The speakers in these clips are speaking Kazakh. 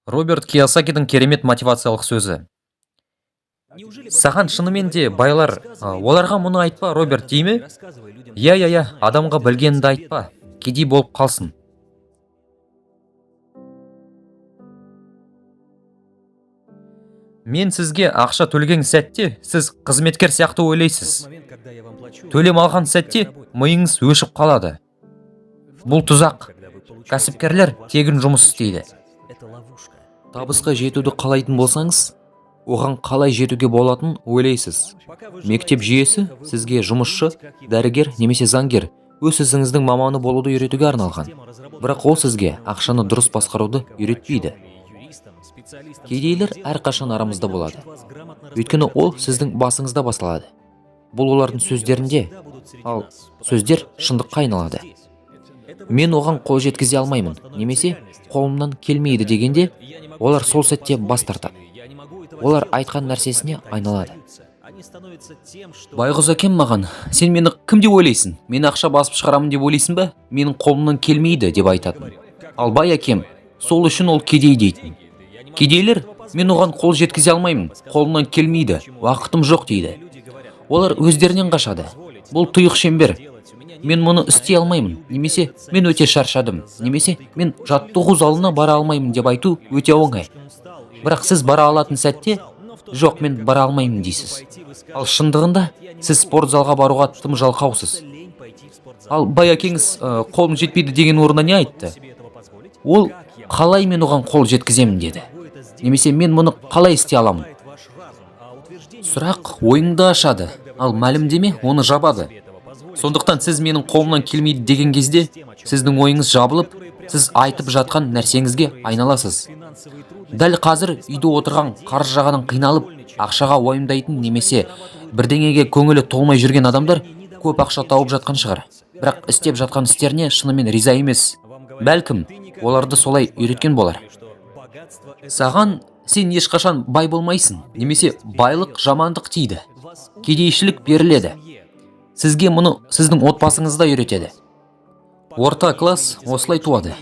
Роберт Кийосакидің керемет мотивациялық сөзі. Саған шынымен де байлар, оларға мұны айтпа, Роберт, дей ме? Иә, адамға білгенді айтпа, кедей болып қалсын. Мен сізге ақша төлеген сәтте, сіз қызметкер сияқты ойлайсыз. Төлем алған сәтте, миыңыз өшіп қалады. Бұл тұзақ. Кәсіпкерлер тегін жұмыс істейді. Табысқа жетуді қалайтын болсаңыз, оған қалай жетуге болатынын ойлайсыз. Мектеп жүйесі сізге жұмысшы, дәрігер немесе заңгер, өз ісіңіздің маманы болуды үйретуге арналған. Бірақ ол сізге ақшаны дұрыс басқаруды үйретпейді. Кедейлер әрқашан арамызда болады. Өйткені ол сіздің басыңызда басталады. Бұл олардың сөздерінде, ал сөздер шындыққа айналады. Мен оған қол жеткізе алмаймын, немесе қолымнан келмейді дегенде, олар сол сәтте бас тартады. Олар айтқан нәрсесіне айналады. Байғұс әкем маған, сен мені кім деп ойлайсың? Мен ақша басып шығарамын деп ойлайсың ба? Менің қолымнан келмейді деп айтатын. Ал бай әкем, сол үшін ол кедей дейтін. Кедейлер, мен оған қол жеткізе алмаймын, қолымнан келмейді, уақытым жоқ дейді. Олар өздерінен қашады. Бұл тұйық шеңбер. Мен мұны істей алмаймын, немесе мен өте шаршадым, немесе мен жаттығу залына бара алмаймын деп айту өте оңай. Бірақ сіз бара алатын сәтте, жоқ, мен бара алмаймын дейсіз. Ал шындығында сіз спортзалға баруға тым жалқаусыз. Ал бай әкеңіз қолым жетпейді деген орнына не айтты? Ол қалай мен оған қол жеткіземін деді. Немесе мен мұны қалай істей аламын? Сұрақ ойыңды ашады, ал мәлімдеме оны жабады. Сондықтан сіз менің қолымнан келмейді деген кезде, сіздің ойыңыз жабылып, сіз айтып жатқан нәрсеңізге айналасыз. Дәл қазір үйде отырған қарыз жағадан қиналып, ақшаға уайымдайтын немесе бірдеңеге көңілі толмай жүрген адамдар көп ақша тауып жатқан шығар. Бірақ істеп жатқан істеріне шынымен риза емес. Бәлкім, оларды солай үйреткен болар. Саған сен ешқашан бай болмайсың, немесе байлық жамандық тиді. Кедейшілік беріледі. Сізге мұны сіздің отбасыңызда үйретеді. Орта класс осылай туады.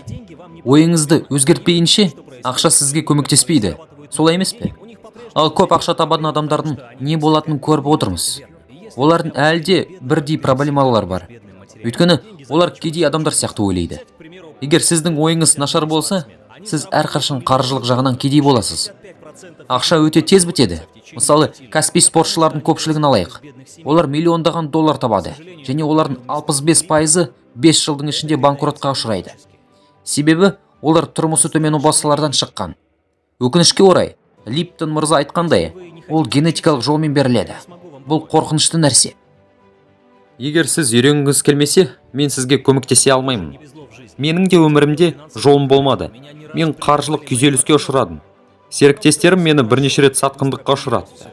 Ойыңызды өзгертпейінше, ақша сізге көмектеспейді. Солай емес пе? Ал көп ақша табатын адамдардың не болатынын көріп отырмыз. Олардың әлде бірдей проблемалар бар. Өйткені олар кедей адамдар сияқты ойлайды. Егер сіздің ойыңыз нашар болса, сіз әрқашан қаржылық жағынан кедей боласыз. Ақша өте тез бітеді. Мысалы, кәсіби спортшылардың көпшілігін алайық. Олар миллиондаған доллар табады, және олардың 65% 5 жылдың ішінде банкротқа ұшырайды. Себебі олар тұрмысы төмен отбасылардан шыққан. Өкінішке орай, Липтон мырза айтқандай, ол генетикалық жолмен беріледі. Бұл қорқынышты нәрсе. Егер сіз үйренгіңіз келмесе, мен сізге көмектесе алмаймын. Менің де өмірімде жолым болмады. Мен қаржылық күйзеліске ұшырадым. Серіктестерім мені бірнеше рет сатқындыққа ұшыратты.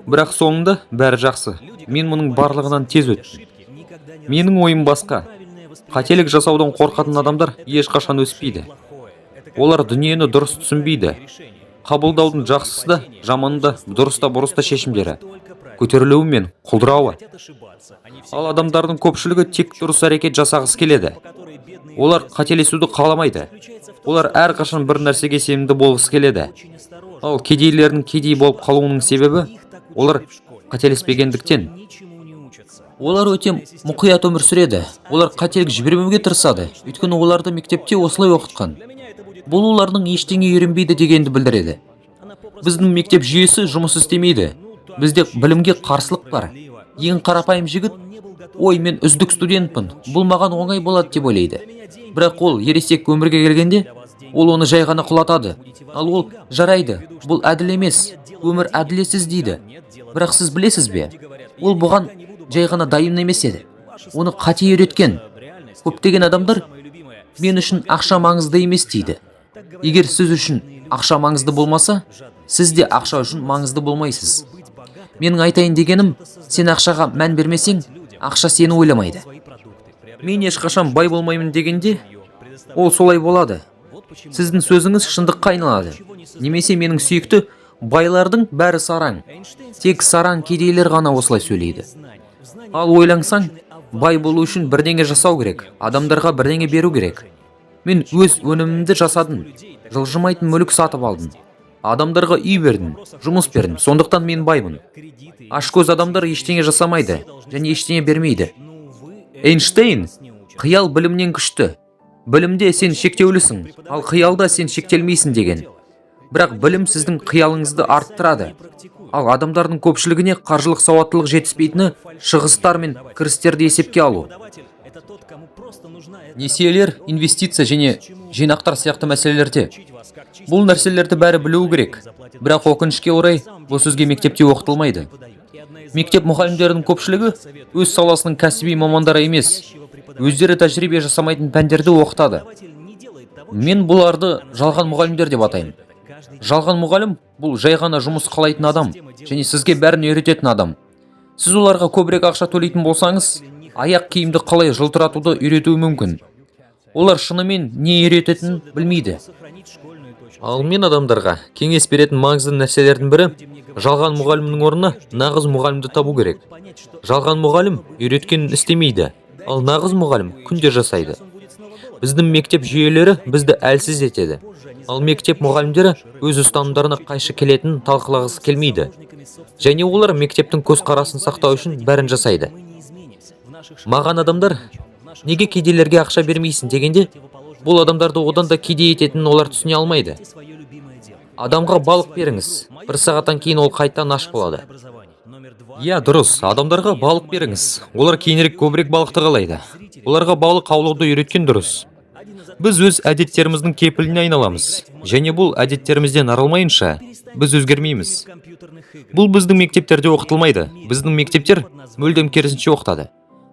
Бірақ соңында бәрі жақсы. Мен мұның барлығынан тез өттім. Менің ойым басқа. Қателік жасаудан қорқатын адамдар ешқашан өспейді. Олар дүниені дұрыс түсінбейді. Қабылдаудың жақсысы да, жаманы да, дұрыс та бұрыс та шешімдері. Көтерілуі мен құлдырауы. Ал адамдардың көпшілігі тек дұрыс әрекет жасағысы келеді. Олар қателесуді қаламайды. Олар әрқашан бір нәрсеге сенімді болғысы келеді. Ал кедейлердің кедей болып қалуының себебі, олар қателеспегендіктен. Олар өте мұқият өмір сүреді. Олар қателік жібермеуге тырысады. Өйткені оларды мектепте осылай оқытқан. Бұл олардың ештеңе үйренбейді дегенді білдіреді. Біздің мектеп жүйесі жұмыс істемейді. Бізде білімге қарсылық бар. Ең қарапайым жігіт, ой, мен үздік студентпін, бұл маған оңай болады деп ойлайды. Бірақ ол ересек өмірге келгенде, ол оны жай ғана құлатады. Ал ол жарайды, бұл әділ емес, өмір әділетсіз дейді. Бірақ сіз білесіз бе, ол бұған жай ғана дайын емес еді. Оны қате үйреткен. Көптеген адамдар мен үшін ақша маңызды емес дейді. Егер сіз үшін ақша маңызды болмаса, сіз де ақша үшін маңызды болмайсыз. Менің айтайын дегенім, сен ақшаға мән бермесең, ақша сені ойламайды. Мен ешқашан бай болмаймын дегенде, ол солай болады. Сіздің сөзіңіз шындыққа айналады. Немесе менің сүйікті, байлардың бәрі сараң. Тек сараң кедейлер ғана осылай сөйлейді. Ал ойлансаң, бай болу үшін бірдеңе жасау керек, адамдарға бірдеңе беру керек. Мен өз өнімімді жасадым, жылжымайтын мүлік сатып алдым, адамдарға үй бердім, жұмыс бердім, сондықтан мен баймын. Ашкөз адамдар ештеңе жасамайды және ештеңе бермейді. Эйнштейн қиял білімнен күшті. Білімде сен шектеулісің, ал қиялда сен шектелмейсің деген. Бірақ білім сіздің қиялыңызды арттырады. Ал адамдардың көпшілігіне қаржылық сауаттылық жетіспейтіні шығыстар мен кірістерді есепке алу. Несиелер, инвестиция және жинақтар сияқты мәселелерде. Бұл нәрселерді бәрі білуі керек. Бірақ өкінішке орай, бұл сөзге мектепте оқытылмайды. Мектеп мұғалімдерінің көпшілігі өз саласының кәсіби мамандары емес, өздері тәжірибе жасамайтын пәндерді оқытады. Мен бұларды жалған мұғалімдер деп атаймын. Жалған мұғалім бұл жай ғана жұмыс қалайтын адам және сізге бәрін үйрететін адам. Сіз оларға көбірек ақша төлейтін болсаңыз, аяқ киімді қалай жылтыратуды үйретуі мүмкін. Олар шынымен не үйрететінін білмейді. Ал мен адамдарға кеңес беретін маңызды нәрселердің бірі, жалған мұғалімнің орнына нағыз мұғалімді табу керек. Жалған мұғалім үйреткенін істемейді, ал нағыз мұғалім күнде жасайды. Біздің мектеп жүйелері бізді әлсіз етеді. Ал мектеп мұғалімдері өз ұстанымдарына қайшы келетінін талқылағысы келмейді. Және олар мектептің көзқарасын сақтау үшін бәрін жасайды. Маған адамдар, неге кедейлерге ақша бермейсің дегенде, бұл адамдарды одан да кедей ететінін олар түсіне алмайды. Адамға балық беріңіз, бір сағаттан кейін ол қайттан аш болады. Иә, дұрыс, адамдарға балық беріңіз, олар кейінірек көбірек балықты қалайды. Оларға балық аулауды үйреткен дұрыс. Біз өз әдеттеріміздің кепіліне айналамыз, және бұл әдеттерімізден арылмайынша, біз өзгермейміз. Бұл біздің мектептерде оқытылмайды, біздің мектептер мүлдем керісінше оқытады.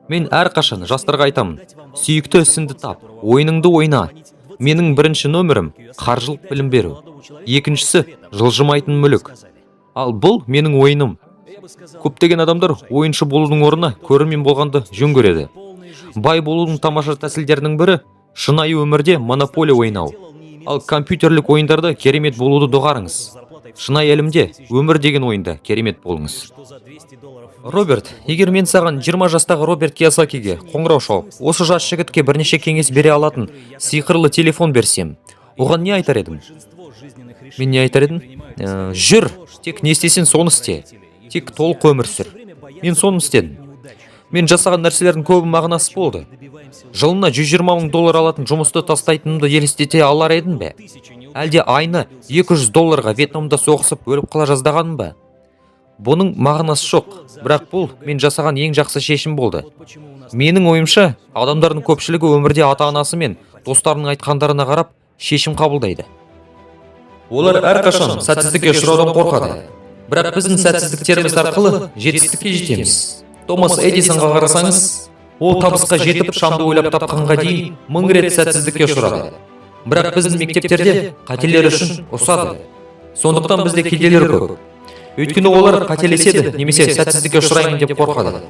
Мен әрқашан жастарға айтамын, сүйікті ісіңді тап, ойыныңды ойна. Менің бірінші нөмірім қаржылық білім беру. Екіншісі жылжымайтын мүлік. Ал бұл менің ойыным. Көптеген адамдар ойыншы болудың орнына көрермен болғанды жөн көреді. Бай болудың тамаша тәсілдерінің бірі шынайы өмірде монополия ойнау. Ал компьютерлік ойындарда керемет болуды доғарыңыз. Шынайы әлемде өмір деген ойында керемет болыңыз. Роберт, егер мен саған 20 жастағы Роберт Кийосакиге қоңырау шалып, осы жас жігітке бірнеше кеңес бере алатын сиқырлы телефон берсем, оған не айтар едім? Мен не айтар едім? Жүр, тек не істесең соны істе. Тек толық өмір сүр. Мен соны істедім. Мен жасаған нәрселердің көбі мағынасыз болды. Жылына $120,000 алатын жұмысты тастайтынымды елестете алар едім бе? Әлде айына $200 Вьетнамда соғысып өліп қала жаздағаным ба? Бұның мағынасы жоқ, бірақ бұл мен жасаған ең жақсы шешім болды. Менің ойымша, адамдардың көпшілігі өмірде ата-анасы мен достарының айтқандарына қарап шешім қабылдайды. Олар әрқашан сәтсіздікке ұшыраудан қорқады. Бірақ біздің сәтсіздіктеріміз арқылы жетістікке жетеміз. Томас Эдисонға қарасаңыз, ол табысқа жетіп шамды ойлап тапқанға дейін 1000 рет сәтсіздікке ұшырады. Бірақ біздің мектептерде қателер үшін ұсады. Сондықтан бізде кедейлер көп. Өйткені олар қателеседі немесе сәтсіздікке ұшыраймын деп қорқады.